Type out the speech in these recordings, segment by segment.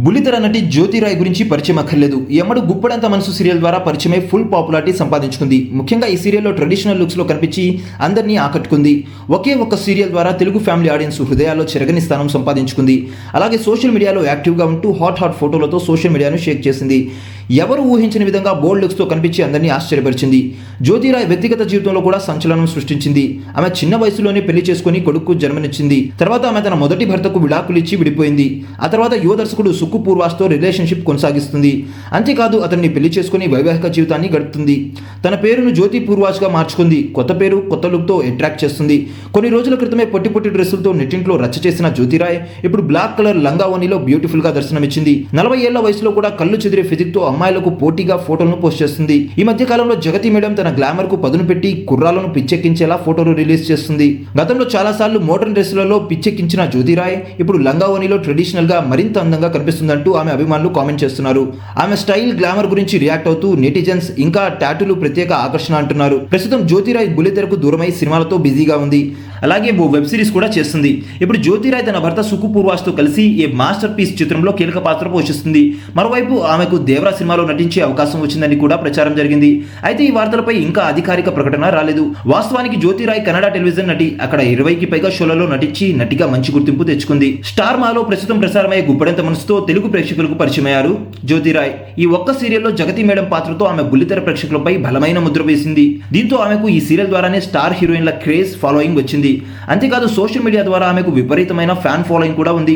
బుల్లితెర నటి జ్యోతిరాయ్ గురించి పరిచయం అక్కర్లేదు. ఎమ్మడు గుప్పడంత మనసు సీరియల్ ద్వారా పరిచయమై ఫుల్ పాపులారిటీ సంపాదించుకుంది. ముఖ్యంగా ఈ సీరియల్లో ట్రెడిషనల్ లుక్స్లో కనిపించి అందరినీ ఆకట్టుకుంది. ఒకే ఒక్క సీరియల్ ద్వారా తెలుగు ఫ్యామిలీ ఆడియన్స్ హృదయాల్లో చెరగని స్థానం సంపాదించుకుంది. అలాగే సోషల్ మీడియాలో యాక్టివ్గా ఉంటూ హాట్ ఫోటోలతో సోషల్ మీడియాను షేక్ చేసింది. ఎవరు ఊహించని విధంగా బోల్డ్ లుక్స్తో కనిపించి అందరినీ ఆశ్చర్యపరిచింది. జ్యోతిరాయ్ వ్యక్తిగత జీవితంలో కూడా సంచలనం సృష్టించింది. ఆమె చిన్న వయసులోనే పెళ్లి చేసుకుని కొడుకు జన్మనిచ్చింది. తర్వాత ఆమె తన మొదటి భర్తకు విడాకులిచ్చి విడిపోయింది. ఆ తర్వాత యువ దర్శకుడు సుక్కు పూర్వాస్తో రిలేషన్షిప్ కొనసాగిస్తుంది. అంతేకాదు అతన్ని పెళ్లి చేసుకుని వైవాహిక జీవితాన్ని గడుపుతుంది. తన పేరును జ్యోతి పూర్వాజ్గా మార్చుకుంది. కొత్త పేరు కొత్త లుక్తో అట్రాక్ట్ చేస్తుంది. కొన్ని రోజుల క్రితమే పొట్టి డ్రెస్సులతో నెట్టింట్లో రచ్చ చేసిన జ్యోతిరాయ్ ఇప్పుడు బ్లాక్ కలర్ లంగా ఓణిలో బ్యూటిఫుల్ గా దర్శనమిచ్చింది. 40 ఏళ్ల వయసులో కూడా కళ్ళు చెదిరే ఫిజిక్ తో అమ్మాయిలకు పోటీగా ఫోటోలను పోస్ట్ చేస్తుంది. ఈ మధ్య కాలంలో జగతి మేడం తన గ్లామర్ కు పదును పెట్టి కుర్రాలను పిచ్చెక్కించేలా ఫోటోలు రిలీజ్ చేస్తుంది. గతంలో చాలా సార్లు మోడర్న్ డ్రెస్సులలో పిచ్చెక్కించిన జ్యోతిరాయ్ ఇప్పుడు లంగా ఓణిలో ట్రెడిషనల్ గా మరింత అందంగా కనిపిస్తుందంటూ ఆమె అభిమానులు కామెంట్ చేస్తున్నారు. ఆమె స్టైల్ గ్లామర్ గురించి రియాక్ట్ అవుతూ నెటిజన్స్ ఇంకా టాటూలు ప్రత్యేక ఆకర్షణ అంటున్నారు. ప్రస్తుతం జ్యోతిరాయ్ బుల్లితెరకు దూరమై సినిమాలతో బిజీగా ఉంది. అలాగే ఓ వెబ్ సిరీస్ కూడా చేస్తుంది. ఇప్పుడు జ్యోతిరాయ్ తన భర్త సుక్కు పూర్వాస్తో కలిసి ఏ మాస్టర్ పీస్ చిత్రంలో కీలక పాత్ర పోషిస్తుంది. మరోవైపు ఆమెకు దేవరా సినిమాలో నటించే అవకాశం వచ్చిందని కూడా ప్రచారం జరిగింది. అయితే ఈ వార్తలపై ఇంకా అధికారిక ప్రకటన రాలేదు. వాస్తవానికి జ్యోతిరాయ్ కన్నడ టెలివిజన్ నటి. అక్కడ 20కి పైగా షోలలో నటించి నటిగా మంచి గుర్తింపు తెచ్చుకుంది. స్టార్ మాలో ప్రస్తుతం ప్రసారమయ్యే గుప్పడంత మనసుతో తెలుగు ప్రేక్షకులకు పరిచయమయ్యారు జ్యోతిరాయ్. ఈ ఒక్క సీరియల్లో జగతి మేడం పాత్రతో ఆమె బుల్లితెర ప్రేక్షకులపై బలమైన ముద్ర వేసింది. దీంతో ఆమెకు ఈ సీరియల్ ద్వారానే స్టార్ హీరోయిన్ల క్రేజ్ ఫాలోయింగ్ వచ్చింది. అంతేకాదు సోషల్ మీడియా ద్వారా ఆమెకు విపరీతమైన ఫ్యాన్ ఫాలోయింగ్ కూడా ఉంది.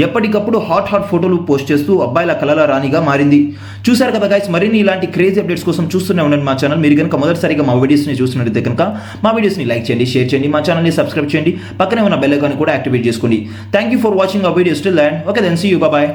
ఎప్పటికప్పుడు హాట్ ఫోటోలు పోస్ట్ చేస్తూ అబ్బాయిల కలల రాణిగా మారింది. చూశారు కదా గైస్, మరిన్ని ఇలాంటి క్రేజీ అప్డేట్స్ కోసం చూస్తూనే ఉండండి మా ఛానల్. మీరు కనుక మొదటిసారిగా మా వీడియోస్ని చూస్తున్నట్లయితే కనుక మా వీడియోస్ని లైక్ చేయండి, షేర్ చేయండి, మా ఛానల్ని సబ్స్క్రైబ్ చేయండి, పక్కనే ఉన్న బెల్ ఐకాన్ కూడా యాక్టివేట్ చేసుకోండి. Thank you for watching our videos till then. Okay then, see you, by.